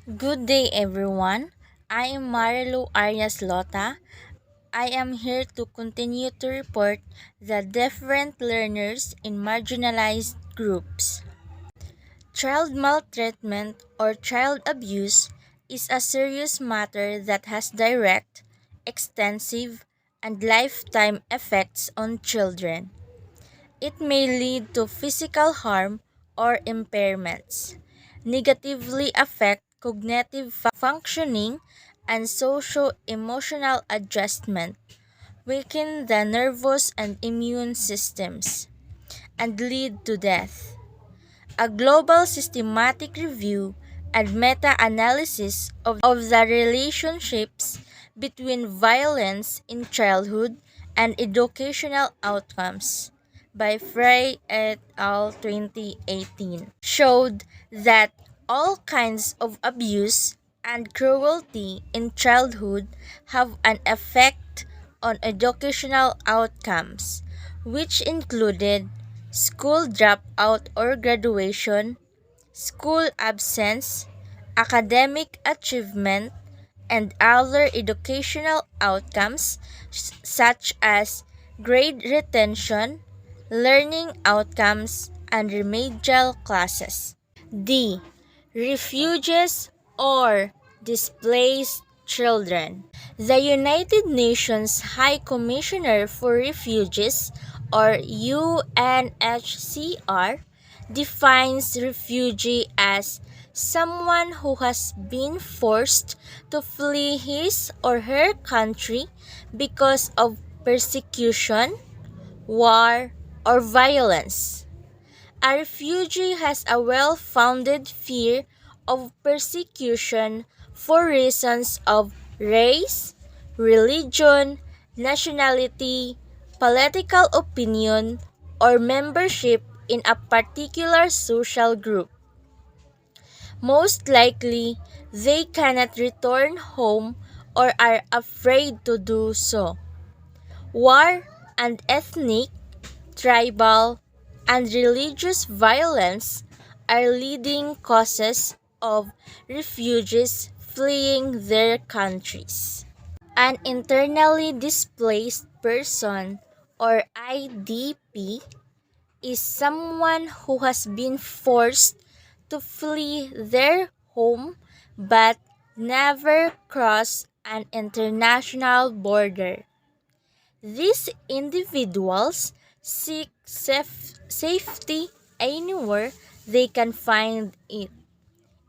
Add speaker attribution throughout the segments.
Speaker 1: Good day, everyone. I am Marilu Arias Lota. I am here to continue to report the different learners in marginalized groups. Child maltreatment or child abuse is a serious matter that has direct, extensive, and lifetime effects on children. It may lead to physical harm or impairments, negatively affect cognitive functioning and socio-emotional adjustment, weaken the nervous and immune systems, and lead to death. A global systematic review and meta-analysis of the relationships between violence in childhood and educational outcomes by Frey et al. 2018 showed that all kinds of abuse and cruelty in childhood have an effect on educational outcomes, which included school dropout or graduation, school absence, academic achievement, and other educational outcomes such as grade retention, learning outcomes, and remedial classes. D. Refugees or displaced children. The United Nations High Commissioner for Refugees or UNHCR defines refugee as someone who has been forced to flee his or her country because of persecution, war, or violence. A refugee has a well founded fear of persecution for reasons of race, religion, nationality, political opinion, or membership in a particular social group. Most likely, they cannot return home or are afraid to do so. War and ethnic, tribal, and religious violence are leading causes of refugees fleeing their countries. An internally displaced person or IDP is someone who has been forced to flee their home but never cross an international border. These individuals seek safety anywhere they can find it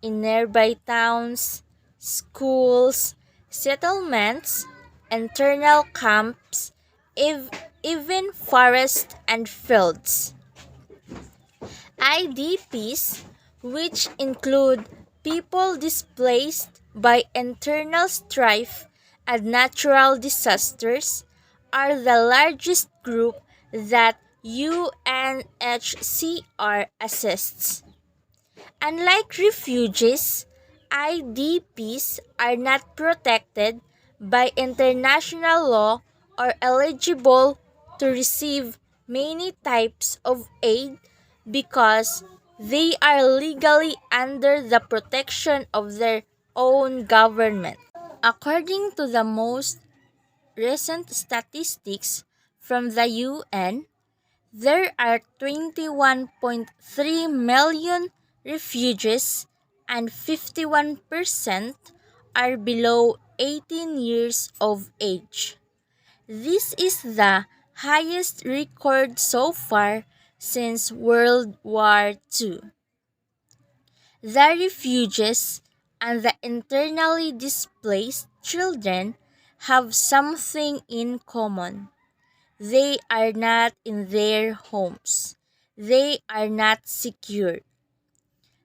Speaker 1: in nearby towns, schools, settlements, internal camps, even forests and fields. IDPs, which include people displaced by internal strife and natural disasters, are the largest group that UNHCR assists. Unlike refugees, IDPs are not protected by international law or eligible to receive many types of aid because they are legally under the protection of their own government. According to the most recent statistics from the UN, there are 21.3 million refugees and 51% are below 18 years of age. This is the highest record so far since World War II. The refugees and the internally displaced children have something in common. They are not in their homes. They are not secure.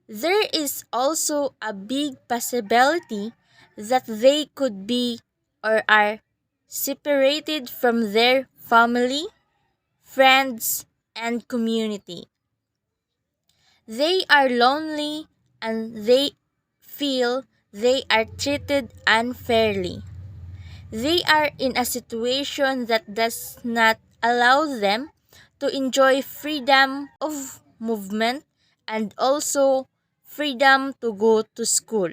Speaker 1: There is also a big possibility that they could be or are separated from their family, friends, and community. They are lonely and they feel they are treated unfairly. They are in a situation that does not allow them to enjoy freedom of movement and also freedom to go to school.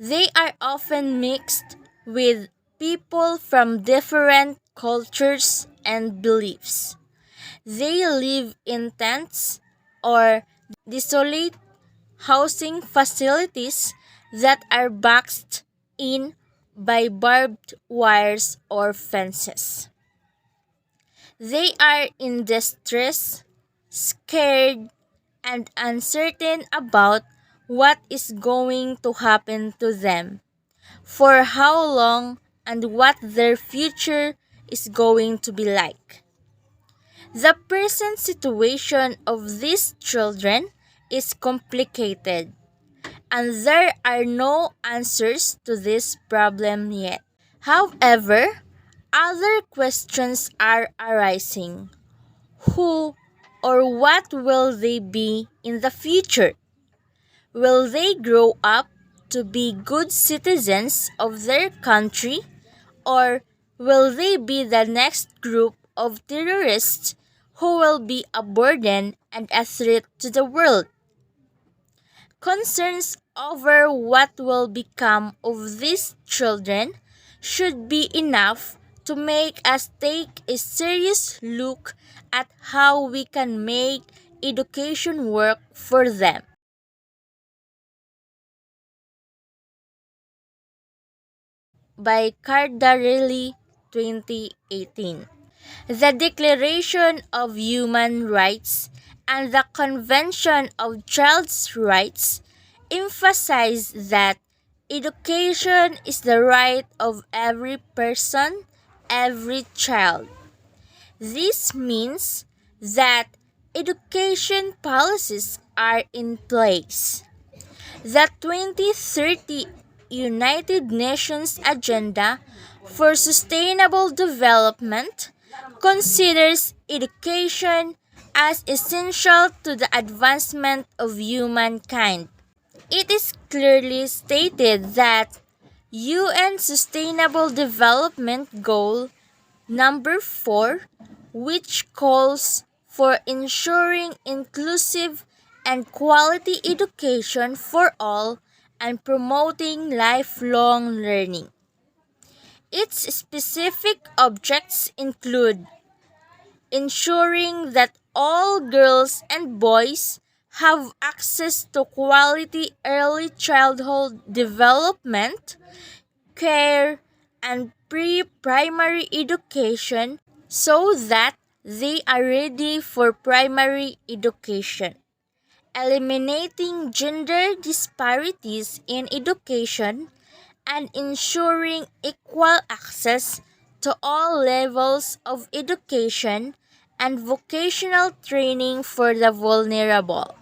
Speaker 1: They are often mixed with people from different cultures and beliefs. They live in tents or desolate housing facilities that are boxed in by barbed wires or fences. They are in distress, scared, and uncertain about what is going to happen to them, for how long, and what their future is going to be like. The present situation of these children is complicated, and there are no answers to this problem yet. However, other questions are arising. Who or what will they be in the future? Will they grow up to be good citizens of their country, or will they be the next group of terrorists who will be a burden and a threat to the world? Concerns over what will become of these children should be enough to make us take a serious look at how we can make education work for them. By Cardarelli, 2018. The Declaration of Human Rights and the Convention of Child's Rights emphasize that education is the right of every person, every child. This means that education policies are in place. The 2030 United Nations Agenda for Sustainable Development considers education as essential to the advancement of humankind. It is clearly stated that UN Sustainable Development Goal number 4, which calls for ensuring inclusive and quality education for all and promoting lifelong learning. Its specific objects include ensuring that all girls and boys have access to quality early childhood development, care, and pre-primary education so that they are ready for primary education. Eliminating gender disparities in education and ensuring equal access to all levels of education and vocational training for the vulnerable,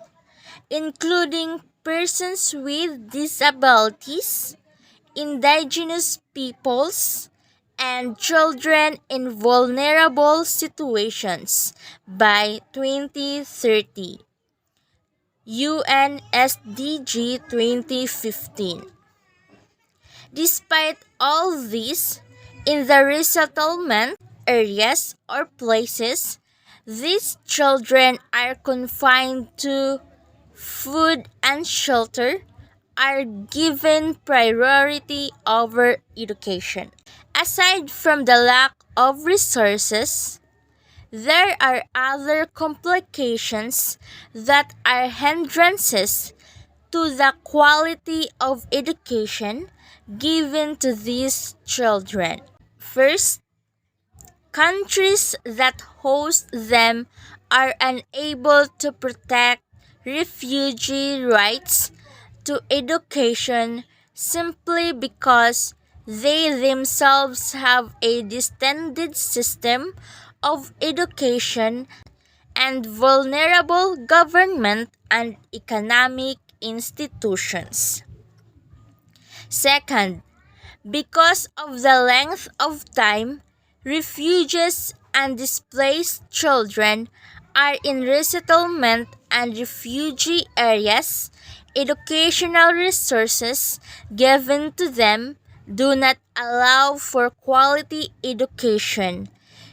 Speaker 1: including persons with disabilities, indigenous peoples, and children in vulnerable situations by 2030. UN SDG 2015. Despite all this, in the resettlement areas or places, these children are confined to food and shelter, are given priority over education. Aside from the lack of resources, there are other complications that are hindrances to the quality of education given to these children. First, countries that host them are unable to protect refugee rights to education simply because they themselves have a distended system of education and vulnerable government and economic institutions. Second, because of the length of time refugees and displaced children are in resettlement and refugee areas, educational resources given to them do not allow for quality education.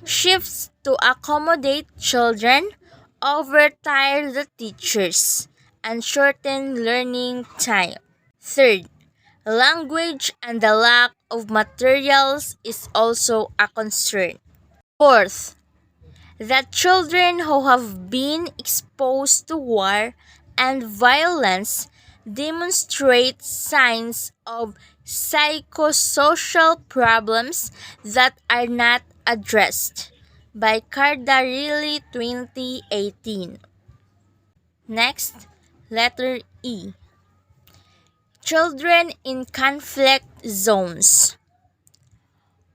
Speaker 1: Shifts to accommodate children overtire the teachers and shorten learning time. Third, Language and the lack of materials is also a concern. Fourth, that children who have been exposed to war and violence demonstrate signs of psychosocial problems that are not addressed by Cardarelli 2018. Next, letter E. Children in conflict zones.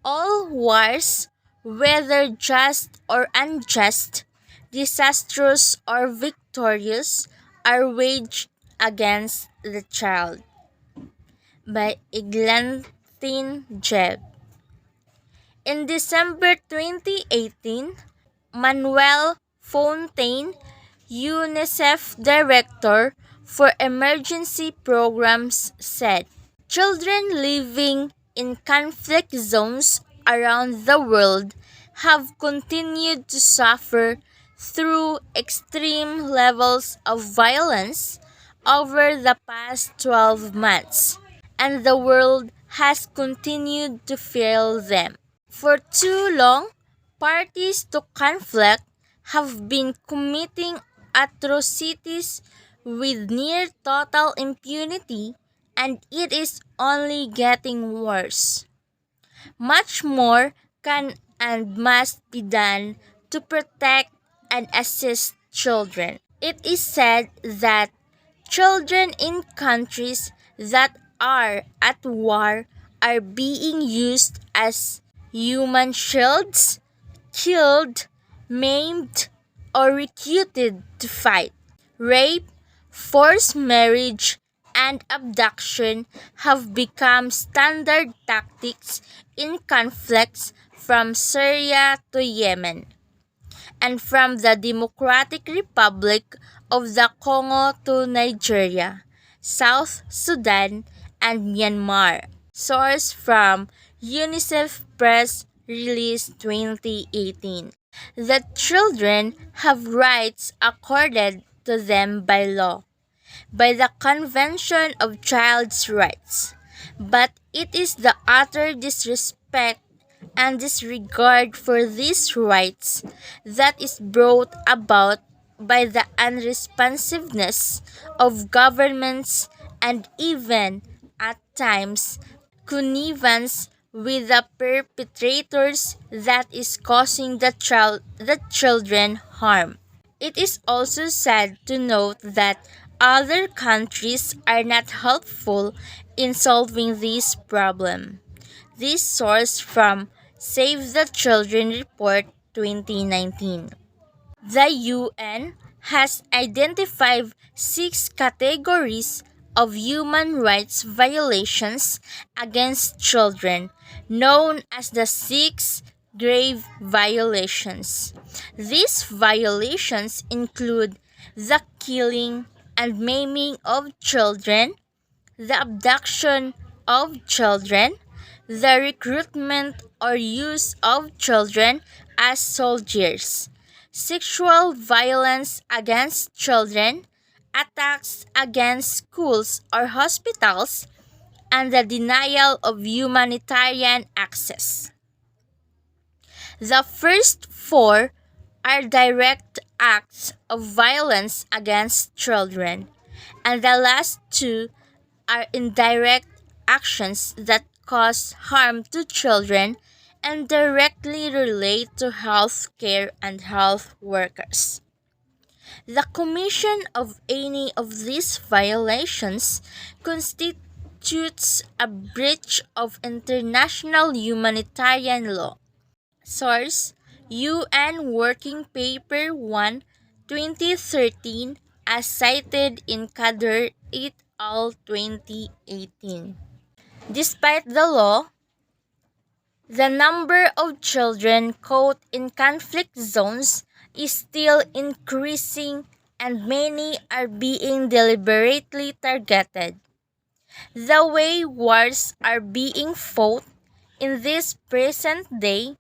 Speaker 1: All wars, whether just or unjust, disastrous or victorious, are waged against the child. By Eglantine Jeb. In December 2018, Manuel Fontaine, UNICEF Director for Emergency Programs, said, children living in conflict zones around the world have continued to suffer through extreme levels of violence over the past 12 months, and the world has continued to fail them. For too long, parties to conflict have been committing atrocities with near total impunity, and it is only getting worse. Much more can and must be done to protect and assist children. It is said that children in countries that are at war are being used as human shields, killed, maimed, or recruited to fight. Rape, forced marriage, and abduction have become standard tactics in conflicts from Syria to Yemen, and from the Democratic Republic of the Congo to Nigeria, South Sudan, and Myanmar. Source from UNICEF Press Release 2018. That children have rights accorded to them by law, by the Convention of Child's Rights, but it is the utter disrespect and disregard for these rights that is brought about by the unresponsiveness of governments and even, at times, connivance with the perpetrators that is causing the children harm. It is also sad to note that other countries are not helpful in solving this problem. This source from Save the Children Report 2019. The UN has identified 6 categories of human rights violations against children, known as the 6 grave violations. These violations include the killing and maiming of children, the abduction of children, the recruitment or use of children as soldiers, sexual violence against children, attacks against schools or hospitals, and the denial of humanitarian access. The first 4 are direct acts of violence against children, and the last 2 are indirect actions that cause harm to children and directly relate to health care and health workers. The commission of any of these violations constitutes a breach of international humanitarian law. Source: UN Working Paper 1, 2013, as cited in Kader et al. 2018. Despite the law, the number of children caught in conflict zones is still increasing, and many are being deliberately targeted. The way wars are being fought in this present day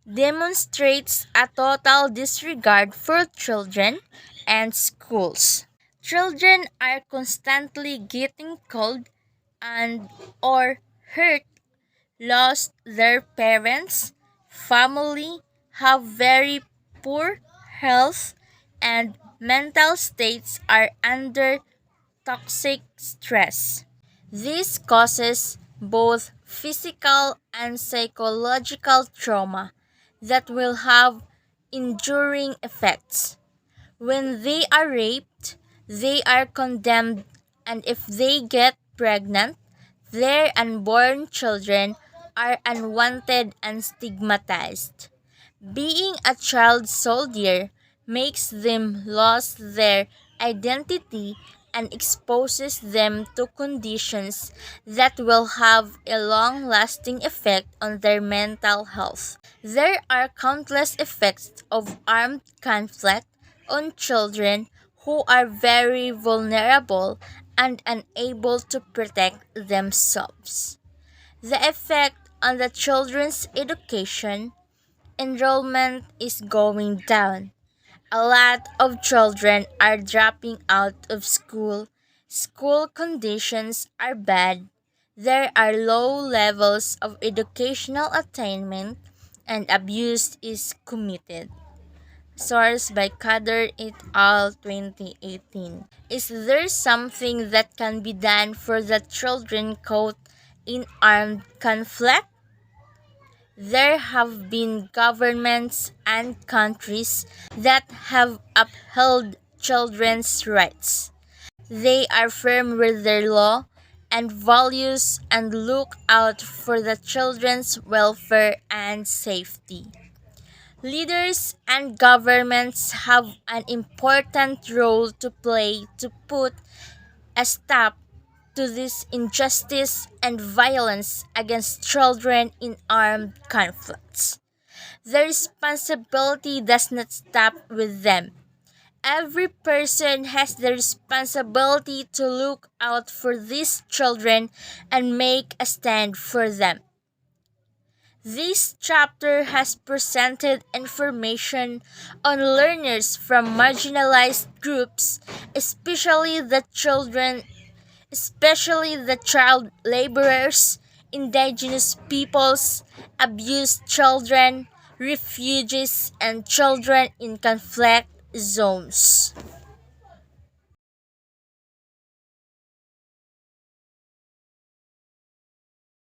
Speaker 1: demonstrates a total disregard for children and schools. Children are constantly getting killed, and or hurt, lost their parents, family, have very poor health, and mental states are under toxic stress. This causes both physical and psychological trauma that will have enduring effects. When they are raped, they are condemned, and if they get pregnant, their unborn children are unwanted and stigmatized. Being a child soldier makes them lose their identity and exposes them to conditions that will have a long lasting effect on their mental health. There are countless effects of armed conflict on children who are very vulnerable and unable to protect themselves. The effect on the children's education enrollment is going down. A lot of children are dropping out of school. School conditions are bad. There are low levels of educational attainment and abuse is committed. Source by Kader et al. 2018. Is there something that can be done for the children caught in armed conflict? There have been governments and countries that have upheld children's rights. They are firm with their law and values and look out for the children's welfare and safety. Leaders and governments have an important role to play to put a stop to this injustice and violence against children in armed conflicts. The responsibility does not stop with them. Every person has the responsibility to look out for these children and make a stand for them. This chapter has presented information on learners from marginalized groups, especially the child laborers, indigenous peoples, abused children, refugees, and children in conflict zones.